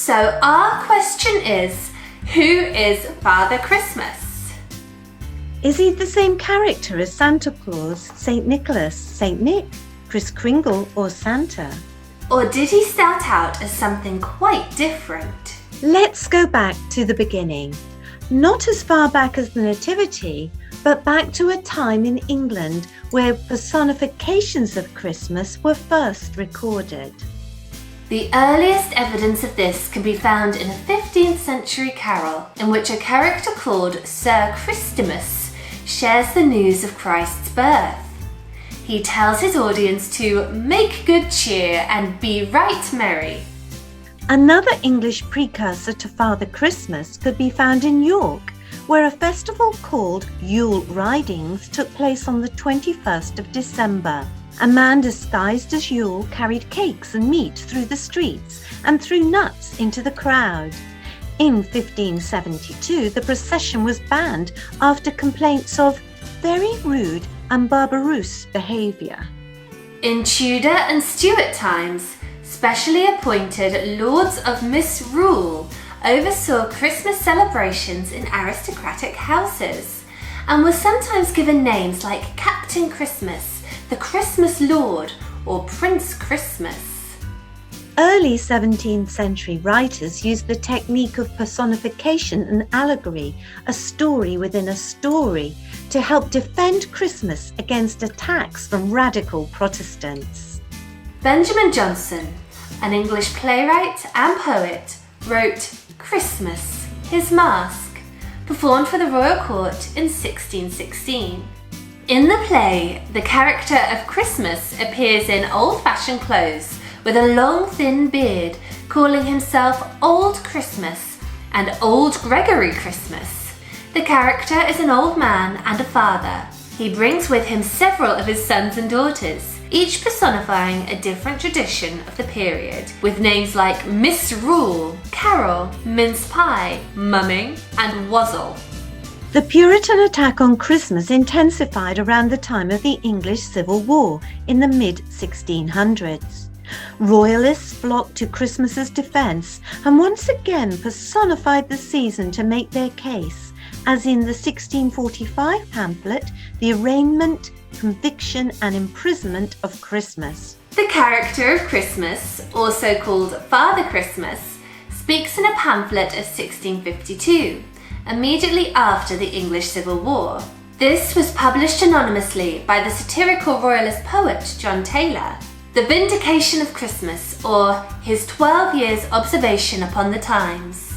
So our question is, who is Father Christmas? Is he the same character as Santa Claus, St. Nicholas, St. Nick, Kris Kringle or Santa? Or did he start out as something quite different? Let's go back to the beginning. Not as far back as the Nativity, but back to a time in England where personifications of Christmas were first recorded. The earliest evidence of this can be found in a 15th century carol in which a character called Sir Christmas shares the news of Christ's birth. He tells his audience to make good cheer and be right merry. Another English precursor to Father Christmas could be found in York, where a festival called Yule Ridings took place on the 21st of December. A man disguised as Yule carried cakes and meat through the streets and threw nuts into the crowd. In 1572, the procession was banned after complaints of very rude and barbarous behaviour. In Tudor and Stuart times, specially appointed Lords of Misrule oversaw Christmas celebrations in aristocratic houses and were sometimes given names like Captain Christmas, the Christmas Lord, or Prince Christmas. Early 17th century writers used the technique of personification and allegory, a story within a story, to help defend Christmas against attacks from radical Protestants. Benjamin Jonson, an English playwright and poet, wrote Christmas, His Mask, performed for the royal court in 1616. In the play, the character of Christmas appears in old-fashioned clothes with a long thin beard, calling himself Old Christmas and Old Gregory Christmas. The character is an old man and a father. He brings with him several of his sons and daughters, each personifying a different tradition of the period, with names like Misrule, Carol, Mince Pie, Mumming, and Wazzle. The Puritan attack on Christmas intensified around the time of the English Civil War in the mid-1600s. Royalists flocked to Christmas's defence and once again personified the season to make their case, as in the 1645 pamphlet, The Arraignment, Conviction and Imprisonment of Christmas. The character of Christmas, also called Father Christmas, speaks in a pamphlet of 1652. Immediately after the English Civil War. This was published anonymously by the satirical royalist poet John Taylor. The Vindication of Christmas, or his 12 years' observation upon the times.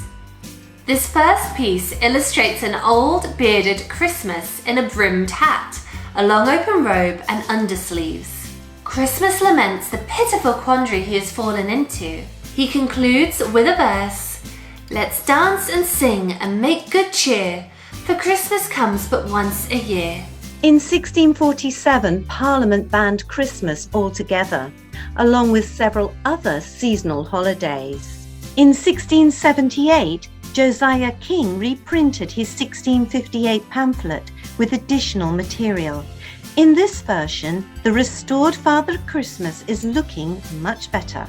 This first piece illustrates an old bearded Christmas in a brimmed hat, a long open robe and undersleeves. Christmas laments the pitiful quandary he has fallen into. He concludes with a verse, "Let's dance and sing and make good cheer, for Christmas comes but once a year." In 1647, Parliament banned Christmas altogether, along with several other seasonal holidays. In 1678, Josiah King reprinted his 1658 pamphlet with additional material. In this version, the restored Father Christmas is looking much better.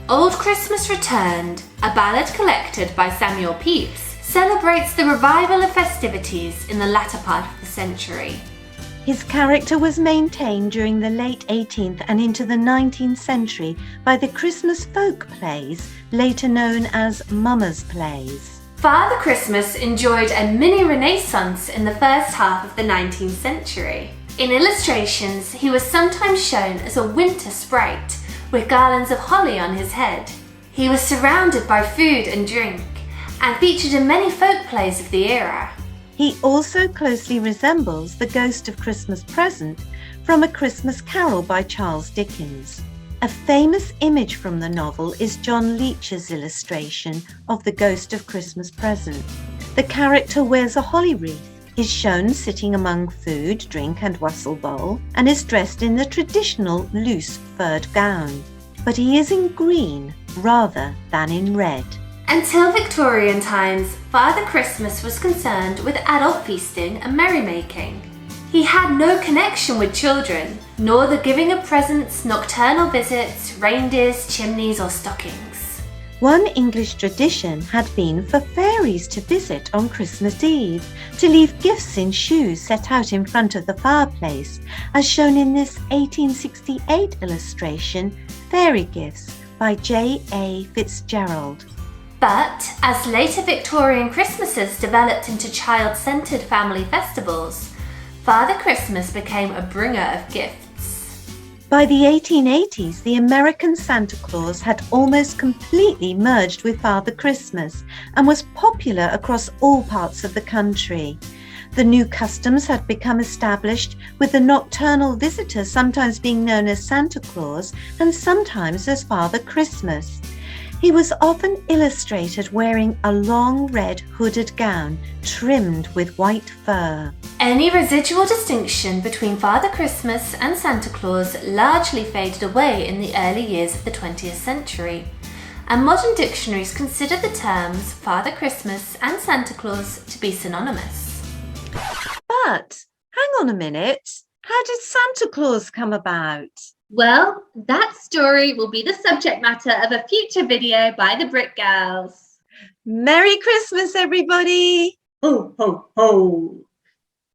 Old Christmas Returned, a ballad collected by Samuel Pepys, celebrates the revival of festivities in the latter part of the century. His character was maintained during the late 18th and into the 19th century by the Christmas folk plays, later known as Mummers' Plays. Father Christmas enjoyed a mini-renaissance in the first half of the 19th century. In illustrations, he was sometimes shown as a winter sprite, with garlands of holly on his head. He was surrounded by food and drink, and featured in many folk plays of the era. He also closely resembles the Ghost of Christmas Present from A Christmas Carol by Charles Dickens. A famous image from the novel is John Leech's illustration of the Ghost of Christmas Present. The character wears a holly wreath, is shown sitting among food, drink and wassail bowl, and is dressed in the traditional loose furred gown. But he is in green rather than in red. Until Victorian times, Father Christmas was concerned with adult feasting and merrymaking. He had no connection with children, nor the giving of presents, nocturnal visits, reindeers, chimneys or stockings. One English tradition had been for fairies to visit on Christmas Eve, to leave gifts in shoes set out in front of the fireplace, as shown in this 1868 illustration, Fairy Gifts by J.A. Fitzgerald. But as later Victorian Christmases developed into child-centred family festivals, Father Christmas became a bringer of gifts. By the 1880s, the American Santa Claus had almost completely merged with Father Christmas and was popular across all parts of the country. The new customs had become established, with the nocturnal visitor sometimes being known as Santa Claus and sometimes as Father Christmas. He was often illustrated wearing a long red hooded gown trimmed with white fur. Any residual distinction between Father Christmas and Santa Claus largely faded away in the early years of the 20th century, and modern dictionaries consider the terms Father Christmas and Santa Claus to be synonymous. But hang on a minute, how did Santa Claus come about? Well, that story will be the subject matter of a future video by the Brit Girls. Merry Christmas, everybody! Ho, ho, ho!